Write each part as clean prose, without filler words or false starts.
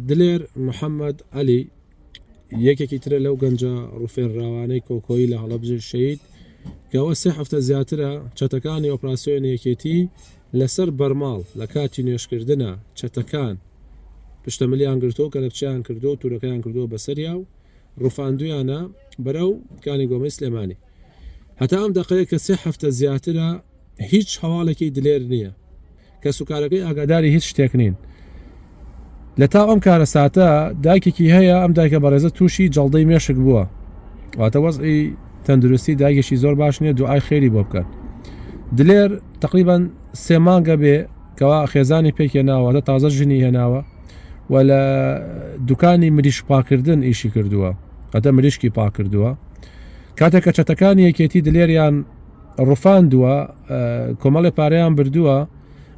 دلێر محەممەد علی یەکێکی ترە لەو گەنجە ڕوفێنراوانەی کۆکۆی لە هەڵەبجە شەید کەەوە 3 هەفتە زیاترە چەتەکانی ئۆپراسسیۆن یەکێتی لەسەر بەرماڵ لە کاتی نوێشکردنە چەتەکان پشتەمەلیان گرتۆ کە لە بچیان کردو و تورەکەیان کردووە بەسەریا و ڕوفاندویانە بەرەو کانی گۆمەی سلێمانی هەتا ئەم دەقەیە کە 3 هەفتە زیاترە هیچ هەواڵێکی دلێر نییە کە سوکارەکەی ئاگاداری هیچ شتێک نین لە تا ئەم کارە ساتە دایکێکی هەیە ئەم دایکە بەڕێزە تووشی جەڵدەی مێشک بووە واتە وەزئی تەندروستی دایکێکی زۆر باش نییە دوعای خێری بۆ بکەن دلێر تقریبان 3 مانگە بێ کەوا خێزانی پێک هێناوە تازە ژنی هێناوە و لە دوکانی مریش پاکردن ئیشی کردووە ئەدە مریشکی پاک کردووە کاتێک کە چەتەکانی یەکێتی دلێریان ڕوفاندووە کۆمەڵی پارەیان بردووە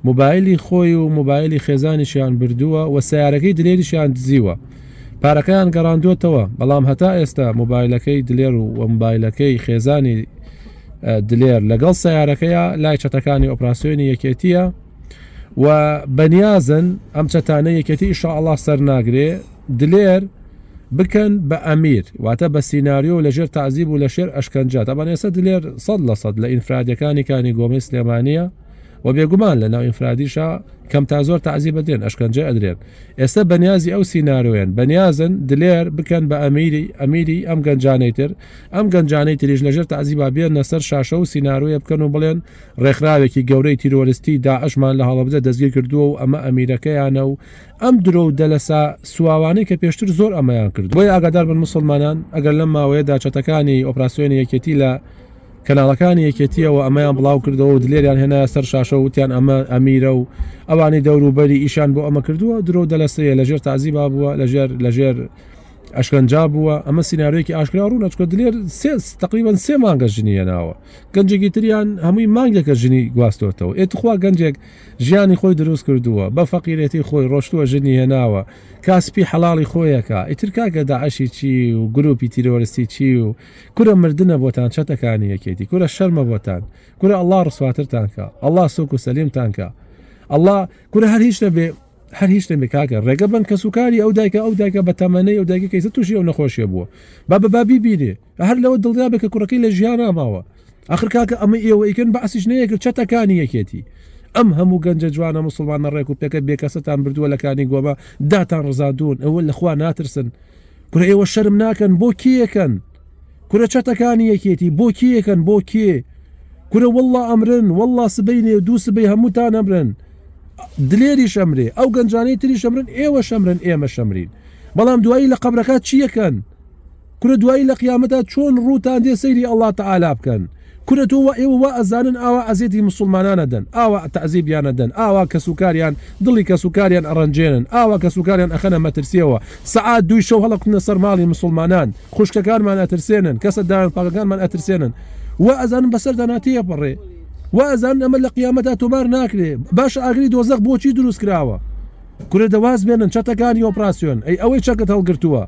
موبایلی خۆی و موبایلی خێزانیشیان بردووە و سیارەکەی دلێریشیان دزیوە پارەکەیان گەڕاندوتەوە بەڵام هەتا ئێستا موبایلەکەی دلێر و موبایلەکەی خێزانی دلێر لەگەڵ سیارەکەیە لای چەتەکانی ئۆپراسسیۆنی یەکێتیە و بەنیازن ئەم چەتانە یەکێتی ئیشاءالله سەر ناگرێ دلێر بکەن بە ئەمیر واتە بە سیناریۆ لەژێر تەعزیب و لە شێر ئەشکەنجات ئەبان ئێستا دلێر 100% لە ئینفرادیەکانی کانی گۆمەی سلێمانیە و بێگومان لە ناو ئینفرادیشە کەم تا زۆر تەعزیب بدرێن ئەشکەنجە ئەدرێن ئێستا بەنیازی ئەو سیناریۆیان بەنیازن دلێر بکەن بە ئەمیری ئەم گەنجانەی تر ئەم گەنجانەی تریش لەژێر تەعزیبا بێنە سەر شاشە و سیناریۆیە بکەن و بڵێن ڕێکخراوێکی گەورەی تیرۆریستی داعشمان لە هەڵەبجە دەستگیر کردووە و ئەمە ئەمیرەکەیانە و ئەم درۆ و دەلەسا سواوانەی کە پێشتر زۆر ئەمەیان کرد بۆی ئاگادار بن مسلمانان ئەگەر لەم ماوەیەدا چەتەکانی ئۆپراسسیۆنی یەکێتی لە کەناڵەکانی یەکێتیەوە ئەمەیان بڵاو کردەوە و دلێریان هێنا سەر شاشە وتیان ئەمە ئەمیرە و ئەوانی دەوروبەری ئیشان بۆ ئەمە کردووە درۆ دەلەسەیە لەژێر تەعزیبا بووە لەژێر ئەشکەنجا بووە ئەمە سیناریۆیەکی ئاشکرا ڕوونە چکە دلێر تقریبان 3 مانگە ژنی هێناوە گەنجێکی تریان هەمووی مانگێکە ژنی گواستۆتەوە ئێتخوا گەنجێک ژیانی خۆی دروست کردووە بە فەقیرەتی خۆی ڕۆشتووە ژنی هێناوە کاسپی حەڵاڵی خۆیەکە ئیتر کاکە داعشی چی و گروپی تیرۆریستی چی و کورە مردنە بۆتان چەتەکانی یەکێتی کورە شەرمە بۆتان کورە ئەڵڵا ڕسواترتان کە ئەڵڵا سوک و سەلیمتان کە ئەڵڵا کورە هەر هیچ نەبێ کاکە ڕێگە بن کە سوکاری ئەو دایکە بە تەمەنەی ئەو دایکە کەیسە تووشی ئەو نەخۆشیە بووە بابی بینێ هەر لەوە دڵیا بێ کە کوڕەکەی لە ژیان ئاماوە ئاخر کاکە ئەمە ئێوە ئیکەن بەعسیش نەیەکرد چەتەکانی یەکێتی ئەم هەموو گەنجە جوانە مسلمانە ڕێک و پێکە بێکەسەتان بردووە لەکانی گۆمە داتان ڕزادون ئەوە لەخوا ناترسن کورە ئێوە شەرم ناکەن بۆ کێیەکەن کورە چەتەکانی یەکێتی بۆ کێیەکەن بۆ کێ کورە وەڵڵا ئەمرن وەڵڵا سبەینێ دوو سبەی هەمووتان ئەمرن دلێری شەمرێ ئەو گەنجانەی تری شەمرن ئێوە شەمرن ئێمە شەمرین بەڵام دوایی لە قەبرەکە چیەکەن کورە دوایی لە قیامەتە چۆن ڕووتان دێ سەیری ئەڵڵا تەعالا بکەن کورە تۆ ئێوە وا ئەزانن ئاوا ئەزیەتی مسلمانانە دەن ئاوا تەعزیبیانە دەن ئاوا کە سوکاریان دڵی کە سوکاریان ئەڕەنجێنن ئاوا کە سوکاریان ئەخەنە مەترسیەوە سەعات 2 شەو هەڵقنە سەر ماڵی مسلمانان خوشکەکانمان ئەترسێنن کەسە دایان پاکەکانمان ئەترسێنن وا ئەزانن بەسەر داناتیە پەڕێ وازان ئەمە لە قیامەتا تۆمار ناکرێ باش ئاگری دۆزەق بۆچی دروست کراوە کورە دەواز بێنن چەتەکانی ئۆپراسسیۆن ئەوەی چەکت هەڵگرتووە